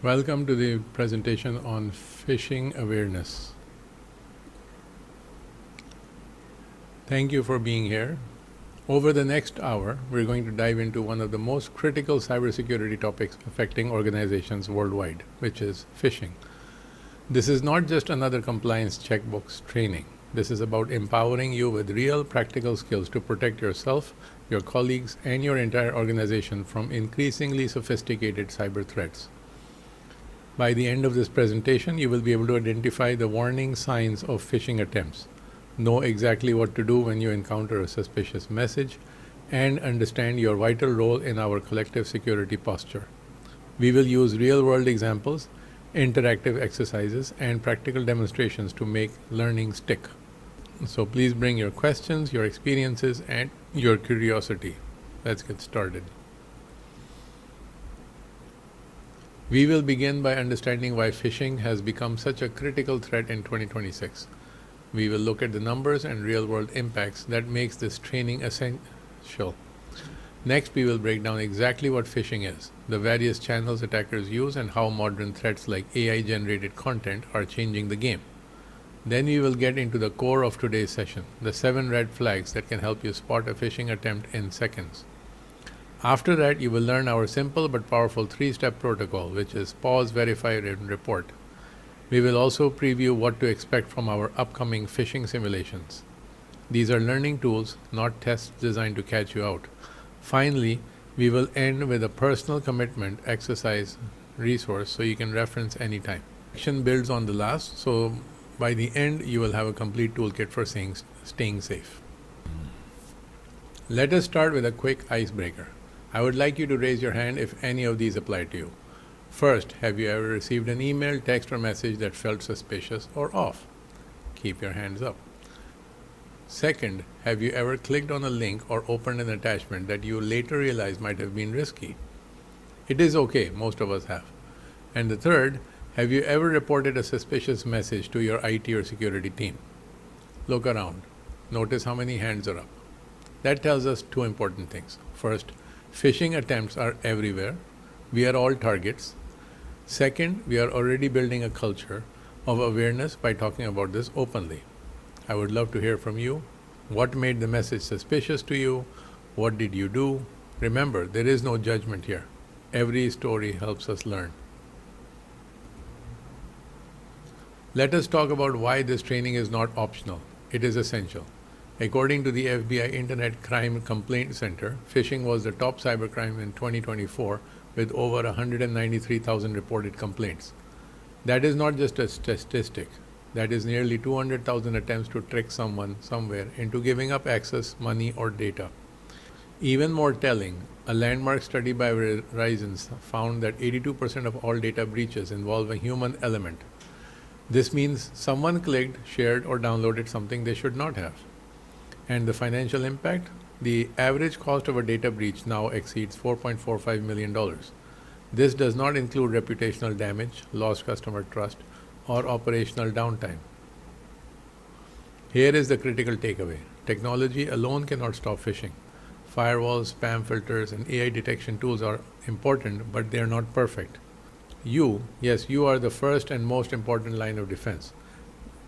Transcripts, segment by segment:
Welcome to the presentation on phishing awareness. Thank you for being here. Over the next hour, we're going to dive into one of the most critical cybersecurity topics affecting organizations worldwide, which is phishing. This is not just another compliance checkbox training. This is about empowering you with real practical skills to protect yourself, your colleagues, and your entire organization from increasingly sophisticated cyber threats. By the end of this presentation, you will be able to identify the warning signs of phishing attempts, know exactly what to do when you encounter a suspicious message, and understand your vital role in our collective security posture. We will use real-world examples, interactive exercises, and practical demonstrations to make learning stick. So please bring your questions, your experiences, and your curiosity. Let's get started. We will begin by understanding why phishing has become such a critical threat in 2026. We will look at the numbers and real-world impacts that makes this training essential. Next, we will break down exactly what phishing is, the various channels attackers use, and how modern threats like AI-generated content are changing the game. Then we will get into the core of today's session, the 7 red flags that can help you spot a phishing attempt in seconds. After that, you will learn our simple but powerful 3-step protocol, which is pause, verify, and report. We will also preview what to expect from our upcoming phishing simulations. These are learning tools, not tests designed to catch you out. Finally, we will end with a personal commitment exercise resource so you can reference anytime. Action builds on the last, so by the end, you will have a complete toolkit for staying safe. Let us start with a quick icebreaker. I would like you to raise your hand if any of these apply to you. First, have you ever received an email, text, or message that felt suspicious or off? Keep your hands up. Second, have you ever clicked on a link or opened an attachment that you later realized might have been risky? It is okay, most of us have. And the third, have you ever reported a suspicious message to your IT or security team? Look around. Notice how many hands are up. That tells us 2 important things. First, phishing attempts are everywhere. We are all targets. Second, we are already building a culture of awareness by talking about this openly. I would love to hear from you. What made the message suspicious to you? What did you do? Remember, there is no judgment here. Every story helps us learn. Let us talk about why this training is not optional. It is essential. According to the FBI Internet Crime Complaint Center, phishing was the top cybercrime in 2024 with over 193,000 reported complaints. That is not just a statistic. That is nearly 200,000 attempts to trick someone somewhere into giving up access, money, or data. Even more telling, a landmark study by Verizon found that 82% of all data breaches involve a human element. This means someone clicked, shared, or downloaded something they should not have. And the financial impact? The average cost of a data breach now exceeds $4.45 million. This does not include reputational damage, lost customer trust, or operational downtime. Here is the critical takeaway. Technology alone cannot stop phishing. Firewalls, spam filters, and AI detection tools are important, but they are not perfect. You are the first and most important line of defense.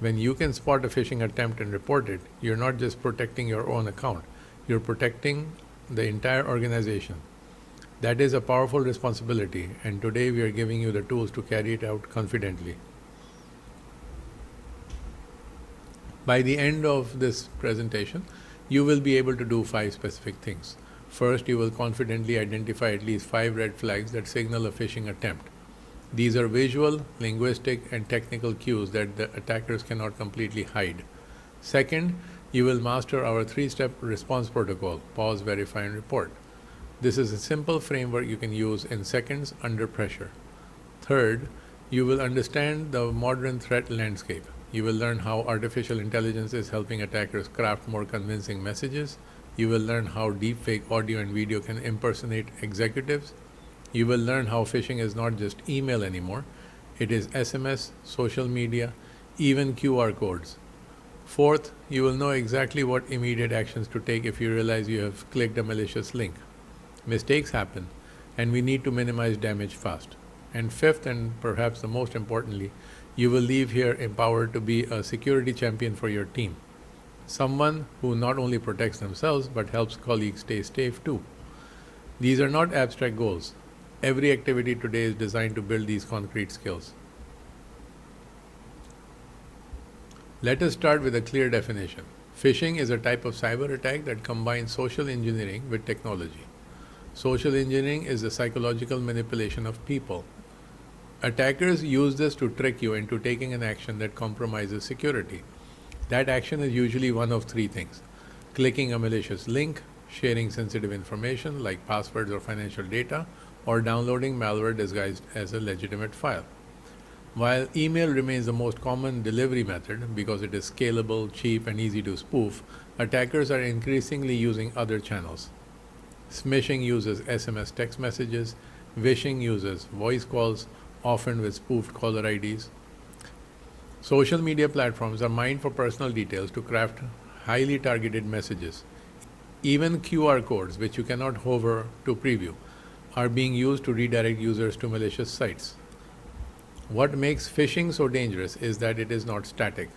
When you can spot a phishing attempt and report it, you're not just protecting your own account, you're protecting the entire organization. That is a powerful responsibility, and today we are giving you the tools to carry it out confidently. By the end of this presentation, you will be able to do 5 specific things. First, you will confidently identify at least 5 red flags that signal a phishing attempt. These are visual, linguistic, and technical cues that the attackers cannot completely hide. Second, you will master our 3-step response protocol, pause, verify, and report. This is a simple framework you can use in seconds under pressure. Third, you will understand the modern threat landscape. You will learn how artificial intelligence is helping attackers craft more convincing messages. You will learn how deepfake audio and video can impersonate executives. You will learn how phishing is not just email anymore. It is SMS, social media, even QR codes. Fourth, you will know exactly what immediate actions to take if you realize you have clicked a malicious link. Mistakes happen, and we need to minimize damage fast. And fifth, and perhaps the most importantly, you will leave here empowered to be a security champion for your team. Someone who not only protects themselves but helps colleagues stay safe too. These are not abstract goals. Every activity today is designed to build these concrete skills. Let us start with a clear definition. Phishing is a type of cyber attack that combines social engineering with technology. Social engineering is the psychological manipulation of people. Attackers use this to trick you into taking an action that compromises security. That action is usually one of three things: clicking a malicious link, sharing sensitive information like passwords or financial data, or downloading malware disguised as a legitimate file. While email remains the most common delivery method because it is scalable, cheap, and easy to spoof, attackers are increasingly using other channels. Smishing uses SMS text messages, vishing uses voice calls, often with spoofed caller IDs. Social media platforms are mined for personal details to craft highly targeted messages. Even QR codes, which you cannot hover to preview, are being used to redirect users to malicious sites. What makes phishing so dangerous is that it is not static.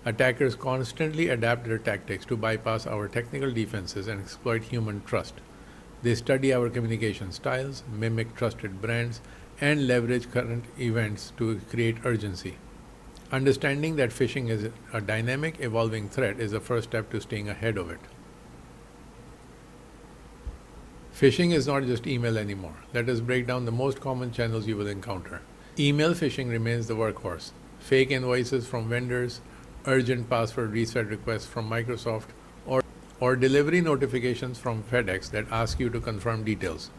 Attackers constantly adapt their tactics to bypass our technical defenses and exploit human trust. They study our communication styles, mimic trusted brands, and leverage current events to create urgency. Understanding that phishing is a dynamic, evolving threat is the first step to staying ahead of it. Phishing is not just email anymore. Let us break down the most common channels you will encounter. Email phishing remains the workhorse. Fake invoices from vendors, urgent password reset requests from Microsoft, or delivery notifications from FedEx that ask you to confirm details.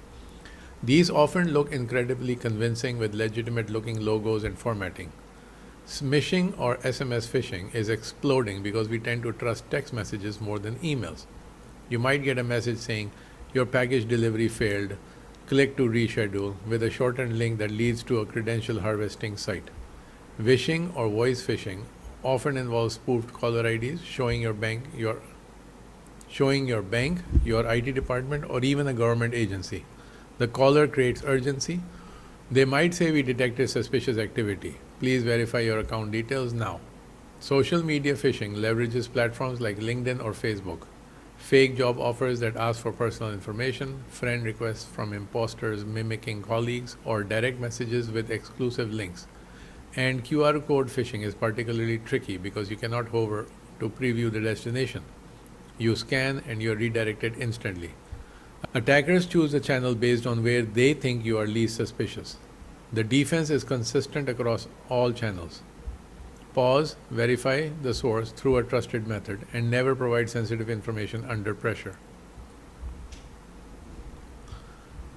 These often look incredibly convincing with legitimate looking logos and formatting. Smishing or SMS phishing is exploding because we tend to trust text messages more than emails. You might get a message saying, "Your package delivery failed. Click to reschedule," with a shortened link that leads to a credential harvesting site. Vishing or voice phishing often involves spoofed caller IDs showing your bank, your IT department, or even a government agency. The caller creates urgency. They might say, "We detected suspicious activity. Please verify your account details now." Social media phishing leverages platforms like LinkedIn or Facebook. Fake job offers that ask for personal information, friend requests from imposters mimicking colleagues, or direct messages with exclusive links. And QR code phishing is particularly tricky because you cannot hover to preview the destination. You scan and you are redirected instantly. Attackers choose a channel based on where they think you are least suspicious. The defense is consistent across all channels. Pause, verify the source through a trusted method, and never provide sensitive information under pressure.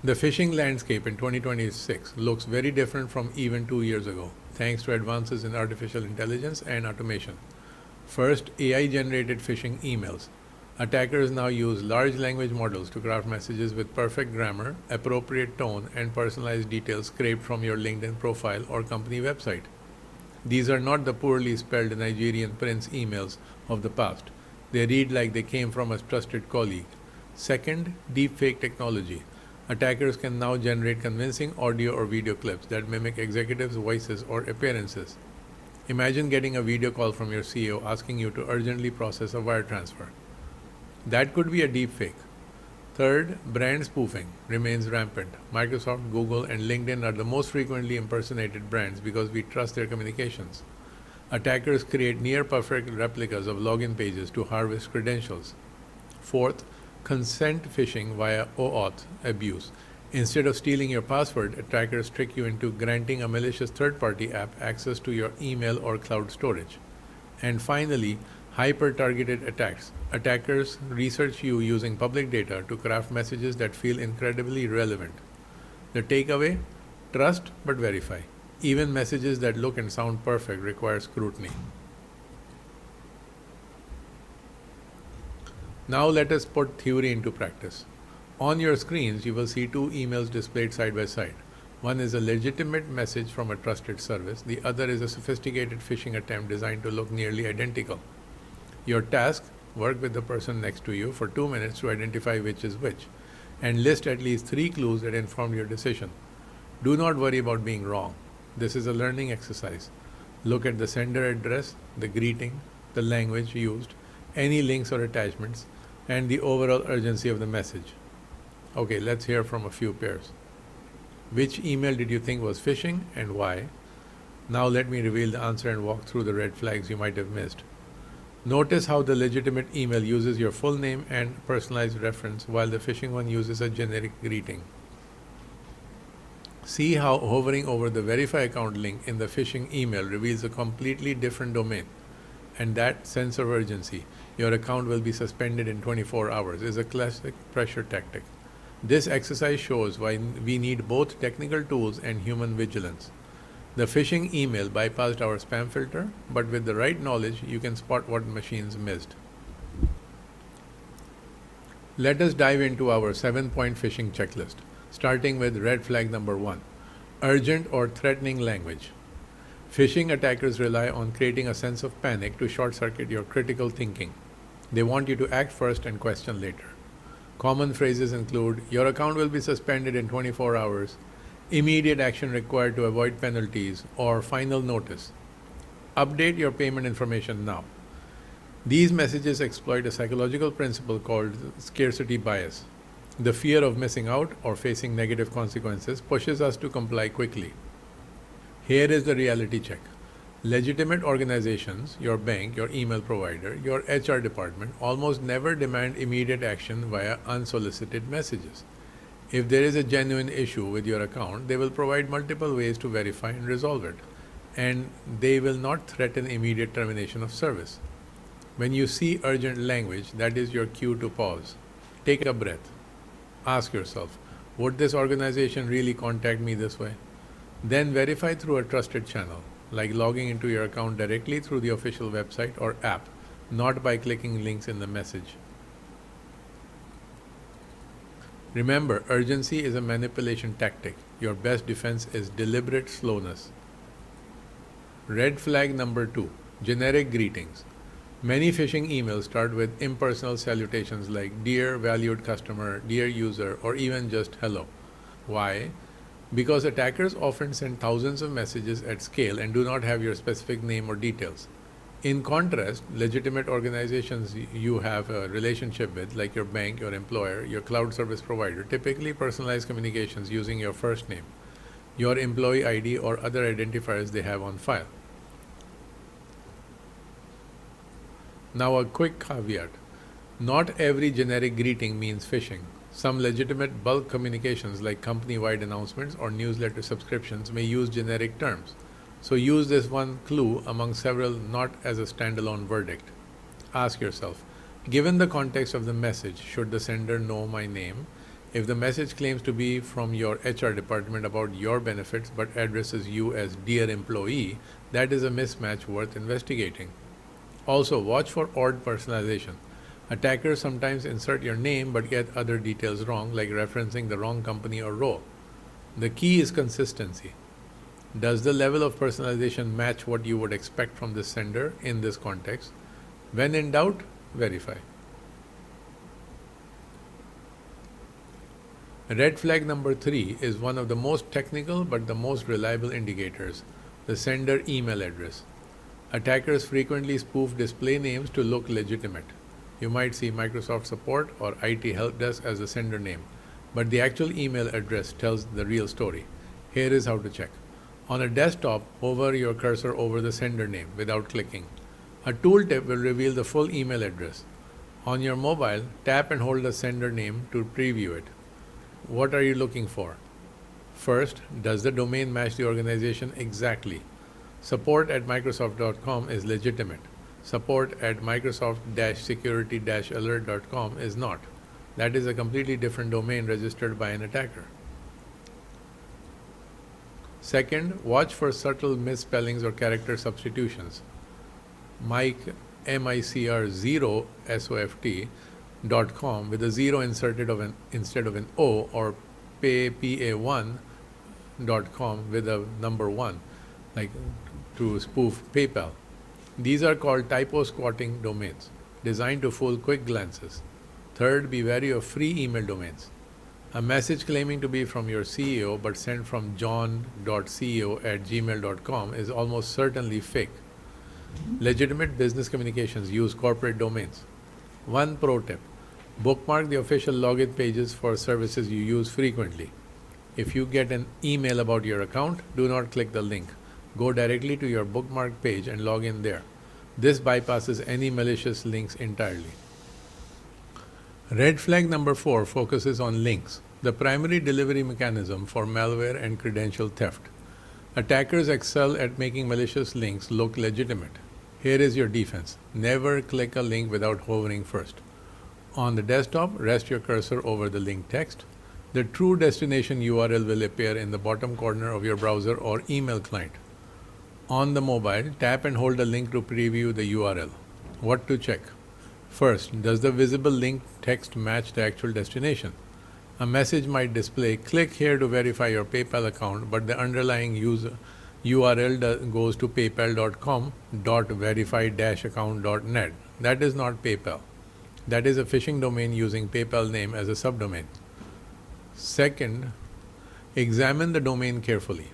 The phishing landscape in 2026 looks very different from even 2 years ago, thanks to advances in artificial intelligence and automation. First, AI-generated phishing emails. Attackers now use large language models to craft messages with perfect grammar, appropriate tone, and personalized details scraped from your LinkedIn profile or company website. These are not the poorly spelled Nigerian prince emails of the past. They read like they came from a trusted colleague. Second, deepfake technology. Attackers can now generate convincing audio or video clips that mimic executives' voices or appearances. Imagine getting a video call from your CEO asking you to urgently process a wire transfer. That could be a deepfake. Third, brand spoofing remains rampant. Microsoft, Google, and LinkedIn are the most frequently impersonated brands because we trust their communications. Attackers create near-perfect replicas of login pages to harvest credentials. Fourth, consent phishing via OAuth abuse. Instead of stealing your password, attackers trick you into granting a malicious third-party app access to your email or cloud storage. And finally, hyper-targeted attacks. Attackers research you using public data to craft messages that feel incredibly relevant. The takeaway? Trust but verify. Even messages that look and sound perfect require scrutiny. Now let us put theory into practice. On your screens, you will see two emails displayed side by side. One is a legitimate message from a trusted service. The other is a sophisticated phishing attempt designed to look nearly identical. Your task: work with the person next to you for 2 minutes to identify which is which, and list at least 3 clues that inform your decision. Do not worry about being wrong. This is a learning exercise. Look at the sender address, the greeting, the language used, any links or attachments, and the overall urgency of the message. Okay, let's hear from a few pairs. Which email did you think was phishing and why? Now let me reveal the answer and walk through the red flags you might have missed. Notice how the legitimate email uses your full name and personalized reference while the phishing one uses a generic greeting. See how hovering over the verify account link in the phishing email reveals a completely different domain. And that sense of urgency, your account will be suspended in 24 hours, is a classic pressure tactic. This exercise shows why we need both technical tools and human vigilance. The phishing email bypassed our spam filter, but with the right knowledge, you can spot what machines missed. Let us dive into our 7-point phishing checklist, starting with red flag number 1, urgent or threatening language. Phishing attackers rely on creating a sense of panic to short-circuit your critical thinking. They want you to act first and question later. Common phrases include, your account will be suspended in 24 hours, immediate action required to avoid penalties, or final notice. Update your payment information now. These messages exploit a psychological principle called scarcity bias. The fear of missing out or facing negative consequences pushes us to comply quickly. Here is the reality check. Legitimate organizations, your bank, your email provider, your HR department, almost never demand immediate action via unsolicited messages. If there is a genuine issue with your account, they will provide multiple ways to verify and resolve it, and they will not threaten immediate termination of service. When you see urgent language, that is your cue to pause. Take a breath. Ask yourself, would this organization really contact me this way? Then verify through a trusted channel, like logging into your account directly through the official website or app, not by clicking links in the message. Remember, urgency is a manipulation tactic. Your best defense is deliberate slowness. Red flag number 2, generic greetings. Many phishing emails start with impersonal salutations like dear valued customer, dear user, or even just hello. Why? Because attackers often send thousands of messages at scale and do not have your specific name or details. In contrast, legitimate organizations you have a relationship with, like your bank, your employer, your cloud service provider, typically personalize communications using your first name, your employee ID, or other identifiers they have on file. Now a quick caveat. Not every generic greeting means phishing. Some legitimate bulk communications like company-wide announcements or newsletter subscriptions may use generic terms. So use this one clue among several, not as a standalone verdict. Ask yourself, given the context of the message, should the sender know my name? If the message claims to be from your HR department about your benefits but addresses you as dear employee, that is a mismatch worth investigating. Also, watch for odd personalization. Attackers sometimes insert your name but get other details wrong, like referencing the wrong company or role. The key is consistency. Does the level of personalization match what you would expect from the sender in this context? When in doubt, verify. Red flag number 3 is one of the most technical but the most reliable indicators, the sender email address. Attackers frequently spoof display names to look legitimate. You might see Microsoft support or IT help desk as the sender name, but the actual email address tells the real story. Here is how to check. On a desktop, hover your cursor over the sender name without clicking. A tooltip will reveal the full email address. On your mobile, tap and hold the sender name to preview it. What are you looking for? First, does the domain match the organization exactly? Support@Microsoft.com is legitimate. Support@Microsoft-security-alert.com is not. That is a completely different domain registered by an attacker. Second, watch for subtle misspellings or character substitutions. MICR0SOFT.com with a 0 inserted instead of an O, or PA1.com with a number 1, like to spoof PayPal. These are called typo squatting domains, designed to fool quick glances. Third, be wary of free email domains. A message claiming to be from your CEO but sent from john.ceo@gmail.com is almost certainly fake. Legitimate business communications use corporate domains. One pro tip: bookmark the official login pages for services you use frequently. If you get an email about your account, do not click the link. Go directly to your bookmark page and log in there. This bypasses any malicious links entirely. Red flag number 4 focuses on links, the primary delivery mechanism for malware and credential theft. Attackers excel at making malicious links look legitimate. Here is your defense: never click a link without hovering first. On the desktop, rest your cursor over the link text. The true destination URL will appear in the bottom corner of your browser or email client. On the mobile, tap and hold a link to preview the URL. What to check? First, does the visible link text match the actual destination? A message might display, "Click here to verify your PayPal account," but the underlying URL goes to paypal.com.verify-account.net. That is not PayPal. That is a phishing domain using PayPal name as a subdomain. Second, examine the domain carefully.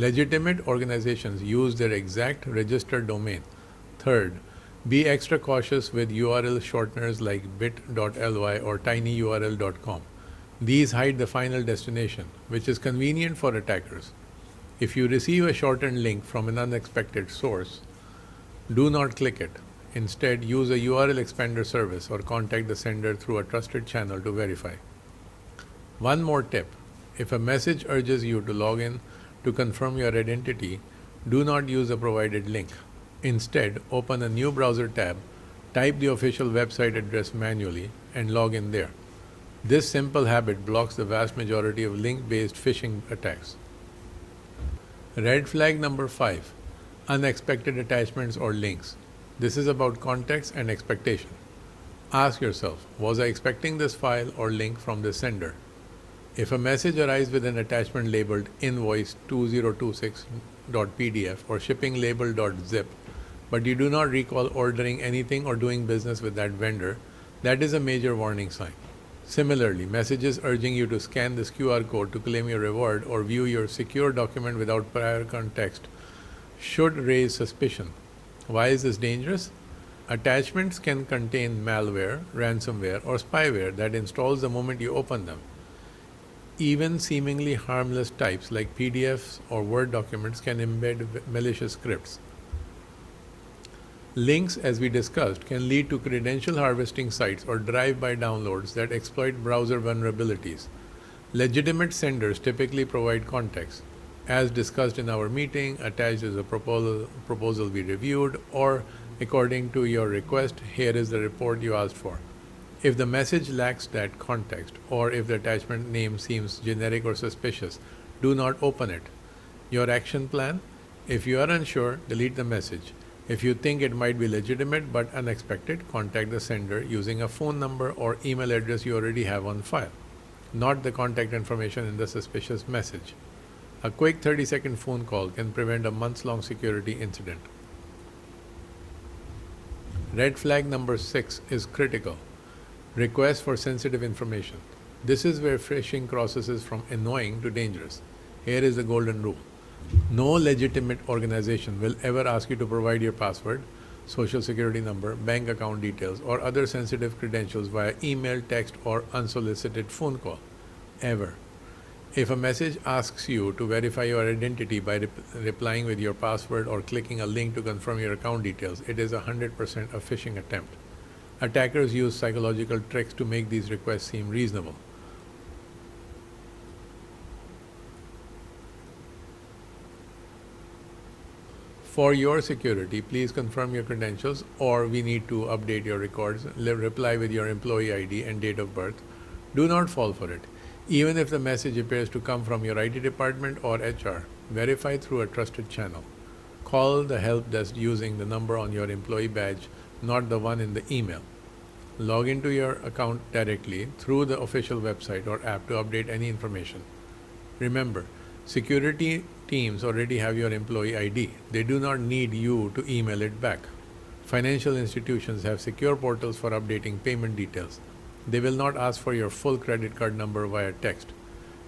Legitimate organizations use their exact registered domain. Third, be extra cautious with URL shorteners like bit.ly or tinyurl.com. These hide the final destination, which is convenient for attackers. If you receive a shortened link from an unexpected source, do not click it. Instead, use a URL expander service or contact the sender through a trusted channel to verify. One more tip: if a message urges you to log in to confirm your identity, do not use a provided link. Instead, open a new browser tab, type the official website address manually, and log in there. This simple habit blocks the vast majority of link-based phishing attacks. Red flag number 5: unexpected attachments or links. This is about context and expectation. Ask yourself, was I expecting this file or link from the sender? If a message arrives with an attachment labeled invoice2026.pdf or shipping label.zip, but you do not recall ordering anything or doing business with that vendor, that is a major warning sign. Similarly, messages urging you to scan this QR code to claim your reward or view your secure document without prior context should raise suspicion. Why is this dangerous? Attachments can contain malware, ransomware, or spyware that installs the moment you open them. Even seemingly harmless types like PDFs or Word documents can embed malicious scripts. Links, as we discussed, can lead to credential harvesting sites or drive-by downloads that exploit browser vulnerabilities. Legitimate senders typically provide context. As discussed in our meeting, attached is a proposal we reviewed, or according to your request, here is the report you asked for. If the message lacks that context, or if the attachment name seems generic or suspicious, do not open it. Your action plan: if you are unsure, delete the message. If you think it might be legitimate but unexpected, contact the sender using a phone number or email address you already have on file, not the contact information in the suspicious message. A quick 30-second phone call can prevent a months-long security incident. Red flag number 6 is critical: request for sensitive information. This is where phishing crosses from annoying to dangerous. Here is the golden rule: no legitimate organization will ever ask you to provide your password, social security number, bank account details, or other sensitive credentials via email, text, or unsolicited phone call. Ever. If a message asks you to verify your identity by replying with your password or clicking a link to confirm your account details, it is 100% a phishing attempt. Attackers use psychological tricks to make these requests seem reasonable. For your security, please confirm your credentials, or we need to update your records. Reply with your employee ID and date of birth. Do not fall for it. Even if the message appears to come from your IT department or HR, verify through a trusted channel. Call the help desk using the number on your employee badge, not the one in the email. Log into your account directly through the official website or app to update any information. Remember, security teams already have your employee ID. They do not need you to email it back. Financial institutions have secure portals for updating payment details. They will not ask for your full credit card number via text.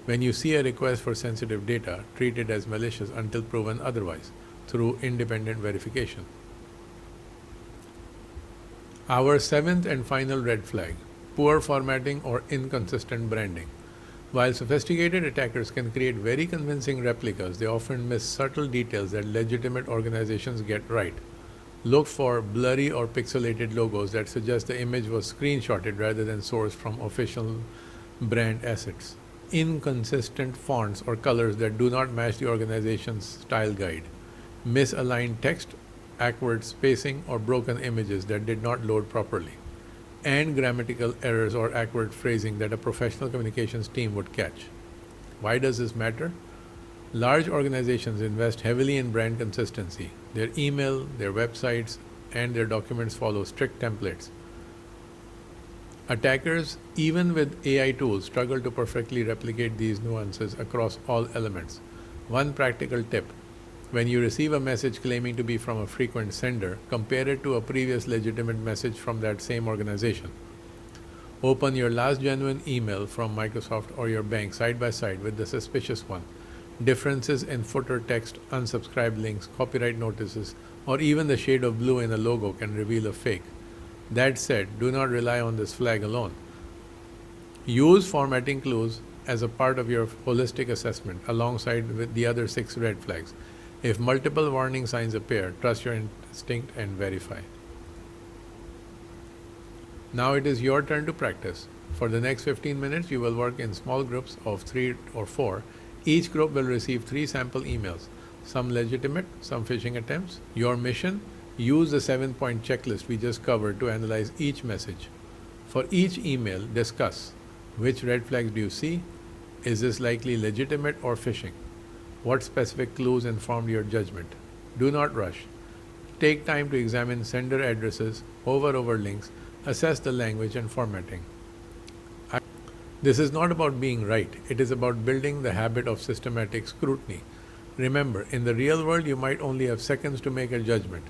When you see a request for sensitive data, treat it as malicious until proven otherwise through independent verification. Our seventh and final red flag: poor formatting or inconsistent branding. While sophisticated attackers can create very convincing replicas, they often miss subtle details that legitimate organizations get right. Look for blurry or pixelated logos that suggest the image was screenshotted rather than sourced from official brand assets. Inconsistent fonts or colors that do not match the organization's style guide. Misaligned text, awkward spacing, or broken images that did not load properly. And grammatical errors or awkward phrasing that a professional communications team would catch. Why does this matter? Large organizations invest heavily in brand consistency. Their email, their websites, and their documents follow strict templates. Attackers, even with AI tools, struggle to perfectly replicate these nuances across all elements. One practical tip: when you receive a message claiming to be from a frequent sender, compare it to a previous legitimate message from that same organization. Open your last genuine email from Microsoft or your bank side by side with the suspicious one. Differences in footer text, unsubscribe links, copyright notices, or even the shade of blue in a logo can reveal a fake. That said, do not rely on this flag alone. Use formatting clues as a part of your holistic assessment alongside with the other 6 red flags. If multiple warning signs appear, trust your instinct and verify. Now it is your turn to practice. For the next 15 minutes, you will work in small groups of 3 or 4. Each group will receive 3 sample emails, some legitimate, some phishing attempts. Your mission: use the 7-point checklist we just covered to analyze each message. For each email, discuss: which red flags do you see? Is this likely legitimate or phishing? What specific clues informed your judgment? Do not rush. Take time to examine sender addresses, hover over links, assess the language and formatting. This is not about being right. It is about building the habit of systematic scrutiny. Remember, in the real world, you might only have seconds to make a judgment.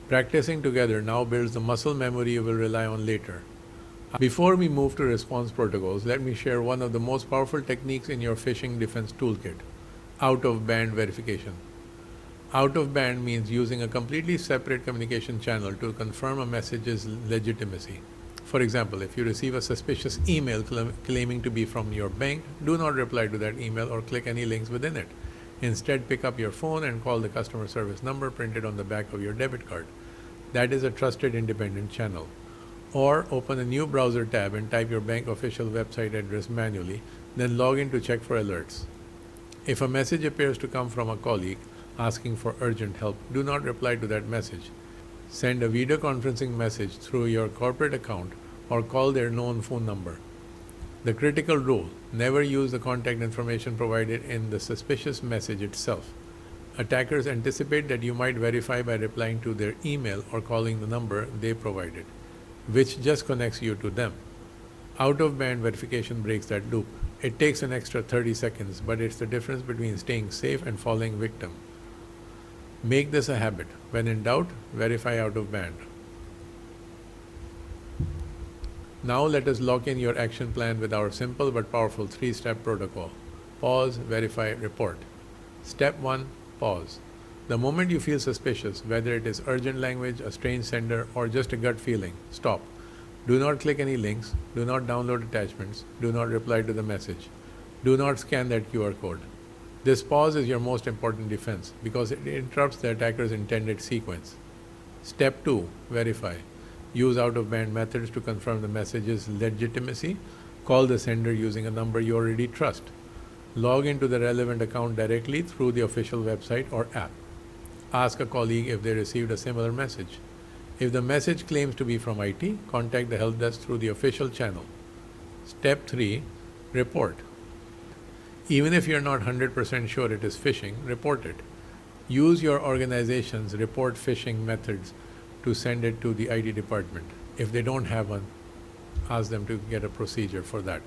Practicing together now builds the muscle memory you will rely on later. Before we move to response protocols, let me share one of the most powerful techniques in your phishing defense toolkit: out-of-band verification. Out-of-band means using a completely separate communication channel to confirm a message's legitimacy. For example, if you receive a suspicious email claiming to be from your bank, do not reply to that email or click any links within it. Instead, pick up your phone and call the customer service number printed on the back of your debit card. That is a trusted independent channel. Or open a new browser tab and type your bank official website address manually, then log in to check for alerts. If a message appears to come from a colleague asking for urgent help, do not reply to that message. Send a video conferencing message through your corporate account or call their known phone number. The critical rule: never use the contact information provided in the suspicious message itself. Attackers anticipate that you might verify by replying to their email or calling the number they provided, which just connects you to them. Out-of-band verification breaks that loop. It takes an extra 30 seconds, but it's the difference between staying safe and falling victim. Make this a habit. When in doubt, verify out-of-band. Now let us lock in your action plan with our simple but powerful 3-step protocol. Pause, verify, report. Step 1. Pause. The moment you feel suspicious, whether it is urgent language, a strange sender, or just a gut feeling, stop. Do not click any links. Do not download attachments. Do not reply to the message. Do not scan that QR code. This pause is your most important defense because it interrupts the attacker's intended sequence. Step 2. Verify. Use out-of-band methods to confirm the message's legitimacy. Call the sender using a number you already trust. Log into the relevant account directly through the official website or app. Ask a colleague if they received a similar message. If the message claims to be from IT, contact the help desk through the official channel. Step 3. Report. Even if you're not 100% sure it is phishing, report it. Use your organization's report phishing methods to send it to the IT department. If they don't have one, ask them to get a procedure for that.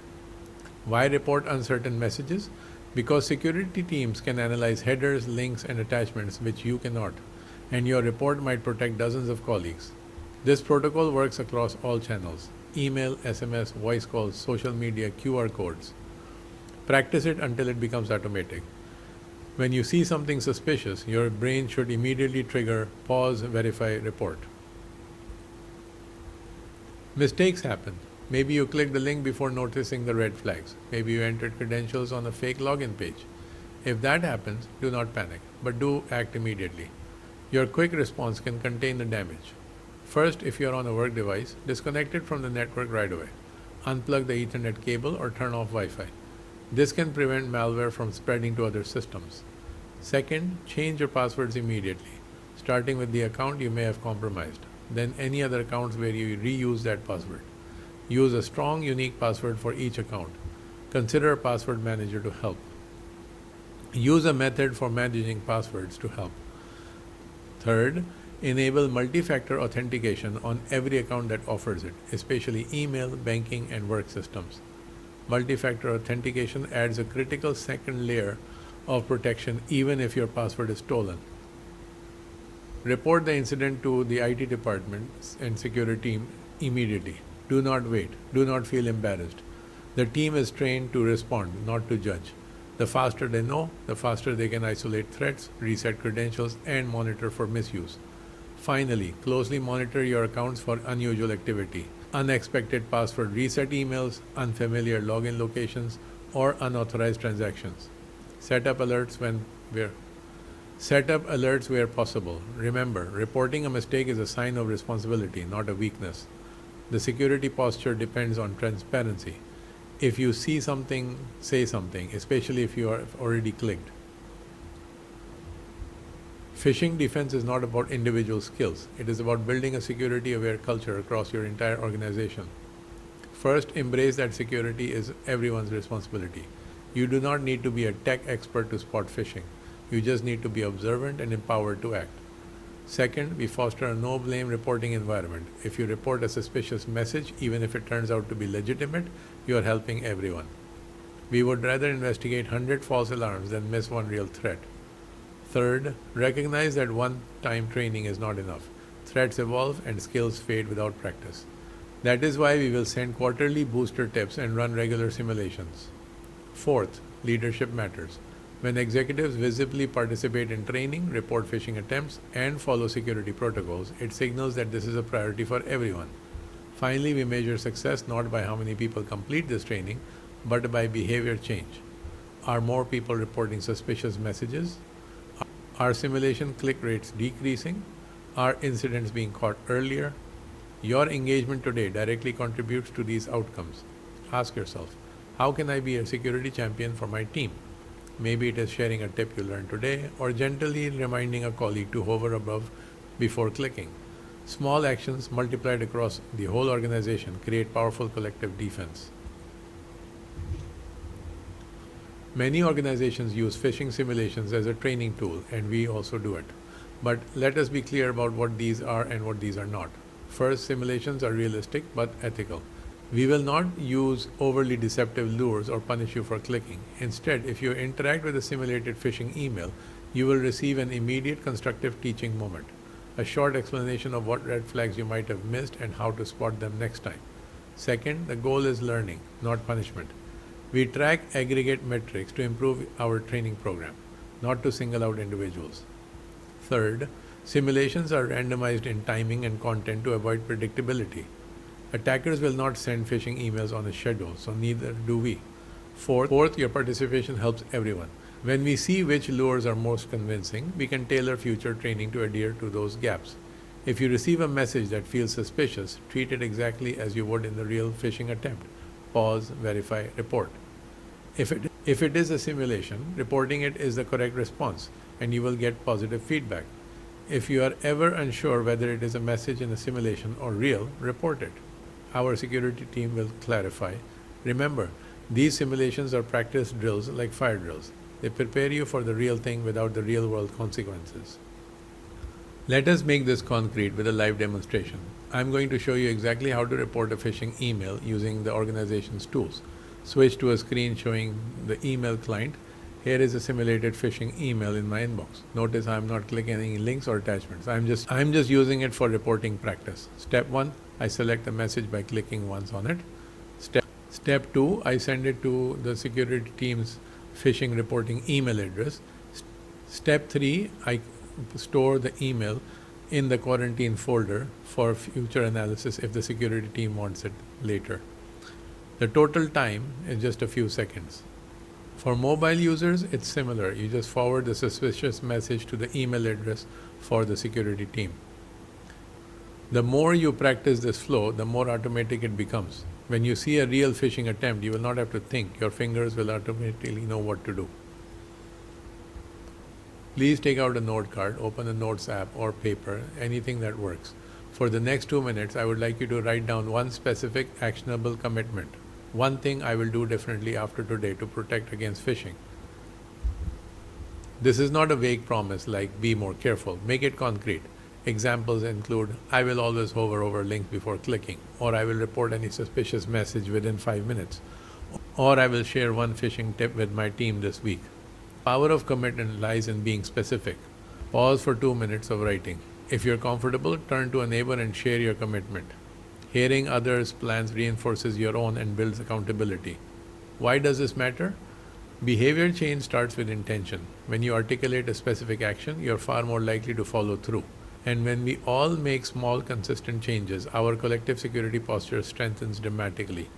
Why report uncertain messages? Because security teams can analyze headers, links, and attachments which you cannot, and your report might protect dozens of colleagues. This protocol works across all channels. email, SMS, voice calls, social media, QR codes. Practice it until it becomes automatic. When you see something suspicious, your brain should immediately trigger pause, verify, report. Mistakes happen. Maybe you clicked the link before noticing the red flags. Maybe you entered credentials on a fake login page. If that happens, do not panic, but do act immediately. Your quick response can contain the damage. First, if you are on a work device, disconnect it from the network right away. Unplug the Ethernet cable or turn off Wi-Fi. This can prevent malware from spreading to other systems. Second, change your passwords immediately, starting with the account you may have compromised, then any other accounts where you reuse that password. Use a strong, unique password for each account. Consider a password manager to help. Use a method for managing passwords to help. Third, enable multi-factor authentication on every account that offers it, especially email, banking, and work systems. Multi-factor authentication adds a critical second layer of protection even if your password is stolen. Report the incident to the IT department and security team immediately. Do not wait. Do not feel embarrassed. The team is trained to respond, not to judge. The faster they know, the faster they can isolate threats, reset credentials, and monitor for misuse. Finally, closely monitor your accounts for unusual activity, unexpected password reset emails, unfamiliar login locations, or unauthorized transactions. Set up alerts where possible. Remember, reporting a mistake is a sign of responsibility, not a weakness. The security posture depends on transparency. If you see something, say something, especially if you have already clicked. Phishing defense is not about individual skills. It is about building a security-aware culture across your entire organization. First, embrace that security is everyone's responsibility. You do not need to be a tech expert to spot phishing. You just need to be observant and empowered to act. Second, we foster a no-blame reporting environment. If you report a suspicious message, even if it turns out to be legitimate, you are helping everyone. We would rather investigate 100 false alarms than miss one real threat. Third, recognize that one-time training is not enough. Threats evolve and skills fade without practice. That is why we will send quarterly booster tips and run regular simulations. Fourth, leadership matters. When executives visibly participate in training, report phishing attempts, and follow security protocols, it signals that this is a priority for everyone. Finally, we measure success not by how many people complete this training, but by behavior change. Are more people reporting suspicious messages? Are simulation click rates decreasing? Are incidents being caught earlier? Your engagement today directly contributes to these outcomes. Ask yourself, how can I be a security champion for my team? Maybe it is sharing a tip you learned today, or gently reminding a colleague to hover above before clicking. Small actions multiplied across the whole organization create powerful collective defense. Many organizations use phishing simulations as a training tool, and we also do it. But let us be clear about what these are and what these are not. First, simulations are realistic but ethical. We will not use overly deceptive lures or punish you for clicking. Instead, if you interact with a simulated phishing email, you will receive an immediate constructive teaching moment, a short explanation of what red flags you might have missed and how to spot them next time. Second, the goal is learning, not punishment. We track aggregate metrics to improve our training program, not to single out individuals. Third, simulations are randomized in timing and content to avoid predictability. Attackers will not send phishing emails on a schedule, so neither do we. Fourth, your participation helps everyone. When we see which lures are most convincing, we can tailor future training to adhere to those gaps. If you receive a message that feels suspicious, treat it exactly as you would in the real phishing attempt. Pause, verify, report. If it is a simulation, reporting it is the correct response, and you will get positive feedback. If you are ever unsure whether it is a message in a simulation or real, report it. Our security team will clarify. Remember, these simulations are practice drills like fire drills. They prepare you for the real thing without the real-world consequences. Let us make this concrete with a live demonstration. I'm going to show you exactly how to report a phishing email using the organization's tools. Switch to a screen showing the email client Here is a simulated phishing email in my inbox. Notice I'm not clicking any links or attachments. I'm just using it for reporting practice. Step 1, I select the message by clicking once on it. Step 2, I send it to the security team's phishing reporting email address. Step 3, I store the email in the quarantine folder for future analysis if the security team wants it later. The total time is just a few seconds. For mobile users, it's similar. You just forward the suspicious message to the email address for the security team. The more you practice this flow, the more automatic it becomes. When you see a real phishing attempt, you will not have to think. Your fingers will automatically know what to do. Please take out a note card, open a notes app or paper, anything that works. For the next 2 minutes, I would like you to write down one specific actionable commitment. One thing I will do differently after today to protect against phishing. This is not a vague promise like be more careful. Make it concrete. Examples include, I will always hover over links before clicking, or I will report any suspicious message within 5 minutes, or I will share one phishing tip with my team this week. Power of commitment lies in being specific. Pause for 2 minutes of writing. If you're comfortable, turn to a neighbor and share your commitment. Hearing others' plans reinforces your own and builds accountability. Why does this matter? Behavior change starts with intention. When you articulate a specific action, you're far more likely to follow through. And when we all make small, consistent changes, our collective security posture strengthens dramatically.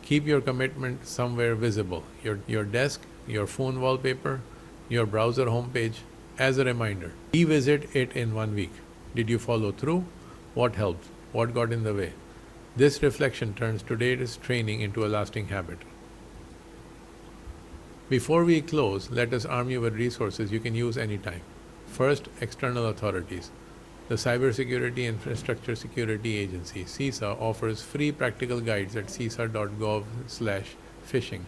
Keep your commitment somewhere visible. Your desk, your phone wallpaper, your browser homepage, as a reminder. Revisit it in 1 week. Did you follow through? What helped? What got in the way? This reflection turns today's training into a lasting habit. Before we close, let us arm you with resources you can use anytime. First, external authorities. The Cybersecurity Infrastructure Security Agency, CISA, offers free practical guides at cisa.gov/phishing.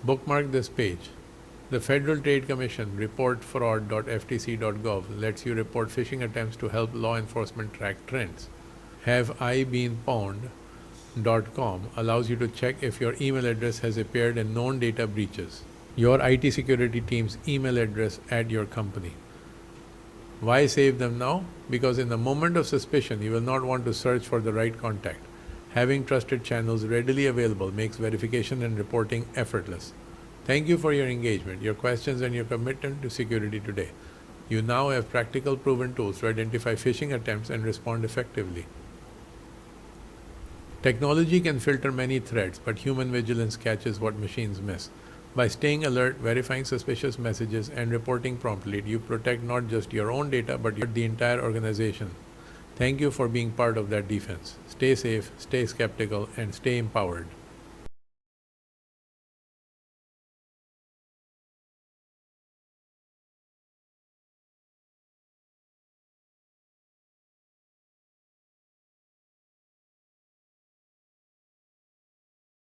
Bookmark this page. The Federal Trade Commission reportfraud.ftc.gov lets you report phishing attempts to help law enforcement track trends. HaveIBeenPwned.com allows you to check if your email address has appeared in known data breaches. Your IT security team's email address at your company. Why save them now? Because in the moment of suspicion, you will not want to search for the right contact. Having trusted channels readily available makes verification and reporting effortless. Thank you for your engagement, your questions, and your commitment to security today. You now have practical, proven tools to identify phishing attempts and respond effectively. Technology can filter many threats, but human vigilance catches what machines miss. By staying alert, verifying suspicious messages, and reporting promptly, you protect not just your own data, but the entire organization. Thank you for being part of that defense. Stay safe, stay skeptical, and stay empowered.